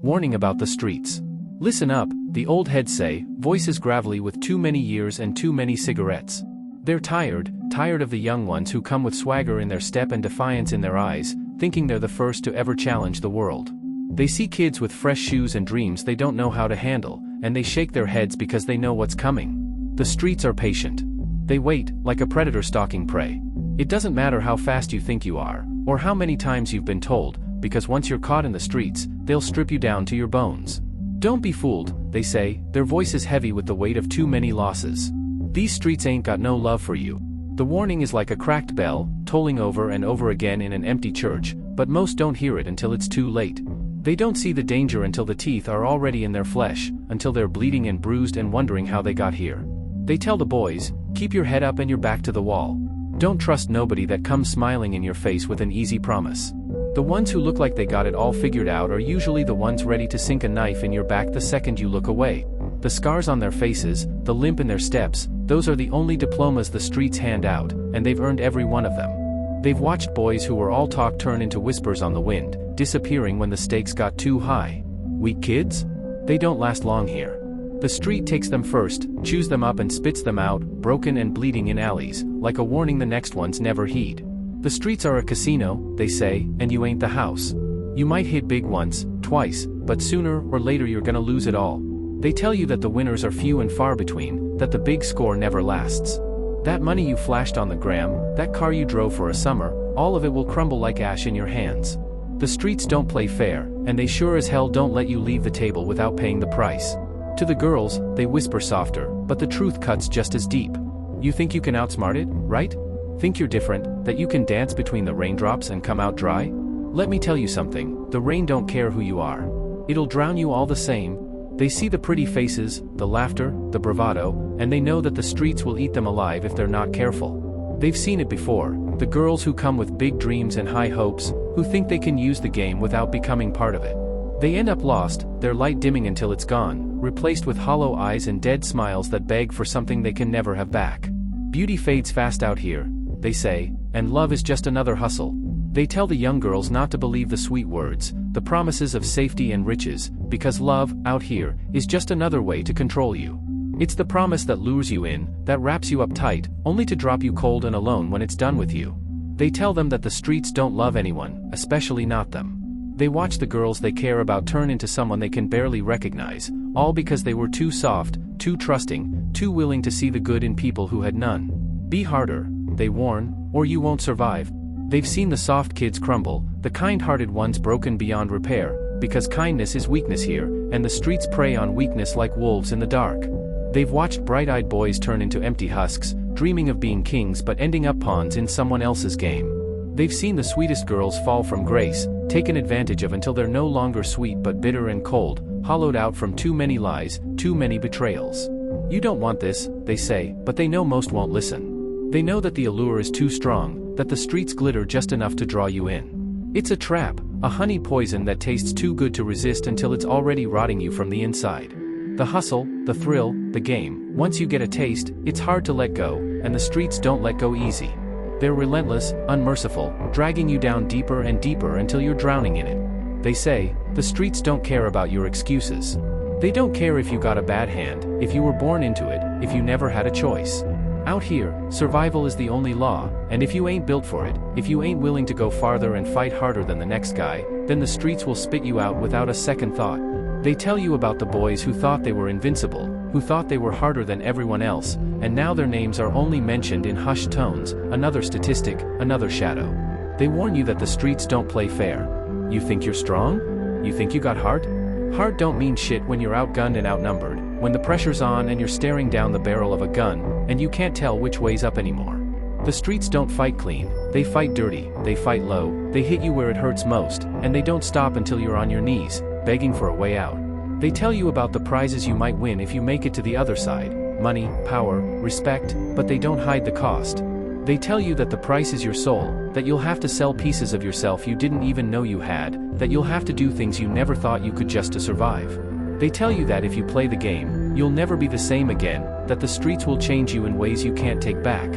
Warning about the streets. Listen up, the old heads say, voices gravelly with too many years and too many cigarettes. They're tired of the young ones who come with swagger in their step and defiance in their eyes, thinking they're the first to ever challenge the world. They see kids with fresh shoes and dreams they don't know how to handle, and they shake their heads because they know what's coming. The streets are patient. They wait, like a predator stalking prey. It doesn't matter how fast you think you are, or how many times you've been told, because once you're caught in the streets, they'll strip you down to your bones. Don't be fooled, they say, their voice is heavy with the weight of too many losses. These streets ain't got no love for you. The warning is like a cracked bell, tolling over and over again in an empty church, but most don't hear it until it's too late. They don't see the danger until the teeth are already in their flesh, until they're bleeding and bruised and wondering how they got here. They tell the boys, keep your head up and your back to the wall. Don't trust nobody that comes smiling in your face with an easy promise. The ones who look like they got it all figured out are usually the ones ready to sink a knife in your back the second you look away. The scars on their faces, the limp in their steps, those are the only diplomas the streets hand out, and they've earned every one of them. They've watched boys who were all talk turn into whispers on the wind, disappearing when the stakes got too high. Weak kids? They don't last long here. The street takes them first, chews them up and spits them out, broken and bleeding in alleys, like a warning the next ones never heed. The streets are a casino, they say, and you ain't the house. You might hit big once, twice, but sooner or later you're gonna lose it all. They tell you that the winners are few and far between, that the big score never lasts. That money you flashed on the gram, that car you drove for a summer, all of it will crumble like ash in your hands. The streets don't play fair, and they sure as hell don't let you leave the table without paying the price. To the girls, they whisper softer, but the truth cuts just as deep. You think you can outsmart it, right? Think you're different, that you can dance between the raindrops and come out dry? Let me tell you something, the rain don't care who you are. It'll drown you all the same. They see the pretty faces, the laughter, the bravado, and they know that the streets will eat them alive if they're not careful. They've seen it before, the girls who come with big dreams and high hopes, who think they can use the game without becoming part of it. They end up lost, their light dimming until it's gone, replaced with hollow eyes and dead smiles that beg for something they can never have back. Beauty fades fast out here, they say, and love is just another hustle. They tell the young girls not to believe the sweet words, the promises of safety and riches, because love, out here, is just another way to control you. It's the promise that lures you in, that wraps you up tight, only to drop you cold and alone when it's done with you. They tell them that the streets don't love anyone, especially not them. They watch the girls they care about turn into someone they can barely recognize, all because they were too soft, too trusting, too willing to see the good in people who had none. Be harder, they warn, or you won't survive. They've seen the soft kids crumble, the kind-hearted ones broken beyond repair, because kindness is weakness here, and the streets prey on weakness like wolves in the dark. They've watched bright-eyed boys turn into empty husks, dreaming of being kings but ending up pawns in someone else's game. They've seen the sweetest girls fall from grace, taken advantage of until they're no longer sweet but bitter and cold, hollowed out from too many lies, too many betrayals. You don't want this, they say, but they know most won't listen. They know that the allure is too strong, that the streets glitter just enough to draw you in. It's a trap, a honey poison that tastes too good to resist until it's already rotting you from the inside. The hustle, the thrill, the game, once you get a taste, it's hard to let go, and the streets don't let go easy. They're relentless, unmerciful, dragging you down deeper and deeper until you're drowning in it. They say, the streets don't care about your excuses. They don't care if you got a bad hand, if you were born into it, if you never had a choice. Out here, survival is the only law, and if you ain't built for it, if you ain't willing to go farther and fight harder than the next guy, then the streets will spit you out without a second thought. They tell you about the boys who thought they were invincible, who thought they were harder than everyone else, and now their names are only mentioned in hushed tones, another statistic, another shadow. They warn you that the streets don't play fair. You think you're strong? You think you got heart? Heart don't mean shit when you're outgunned and outnumbered, when the pressure's on and you're staring down the barrel of a gun, and you can't tell which way's up anymore. The streets don't fight clean, they fight dirty, they fight low, they hit you where it hurts most, and they don't stop until you're on your knees, begging for a way out. They tell you about the prizes you might win if you make it to the other side, money, power, respect, but they don't hide the cost. They tell you that the price is your soul, that you'll have to sell pieces of yourself you didn't even know you had, that you'll have to do things you never thought you could just to survive. They tell you that if you play the game, you'll never be the same again, that the streets will change you in ways you can't take back.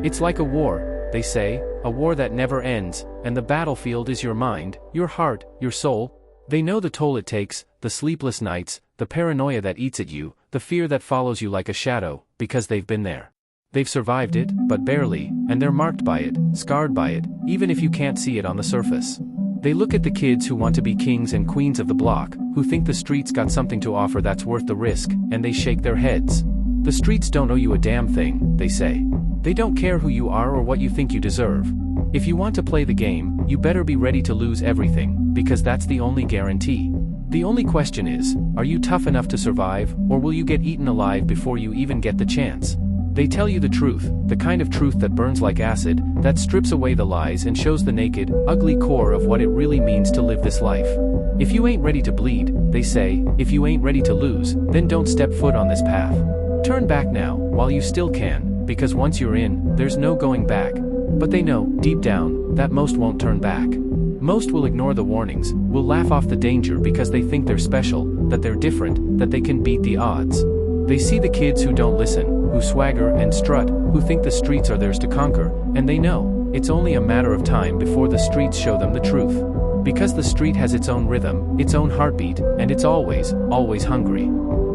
It's like a war, they say, a war that never ends, and the battlefield is your mind, your heart, your soul. They know the toll it takes, the sleepless nights, the paranoia that eats at you, the fear that follows you like a shadow, because they've been there. They've survived it, but barely, and they're marked by it, scarred by it, even if you can't see it on the surface. They look at the kids who want to be kings and queens of the block, who think the streets got something to offer that's worth the risk, and they shake their heads. The streets don't owe you a damn thing, they say. They don't care who you are or what you think you deserve. If you want to play the game, you better be ready to lose everything, because that's the only guarantee. The only question is, are you tough enough to survive, or will you get eaten alive before you even get the chance? They tell you the truth, the kind of truth that burns like acid, that strips away the lies and shows the naked, ugly core of what it really means to live this life. If you ain't ready to bleed, they say, if you ain't ready to lose, then don't step foot on this path. Turn back now, while you still can, because once you're in, there's no going back. But they know, deep down, that most won't turn back. Most will ignore the warnings, will laugh off the danger because they think they're special, that they're different, that they can beat the odds. They see the kids who don't listen, who swagger and strut, who think the streets are theirs to conquer, and they know, it's only a matter of time before the streets show them the truth. Because the street has its own rhythm, its own heartbeat, and it's always, always hungry.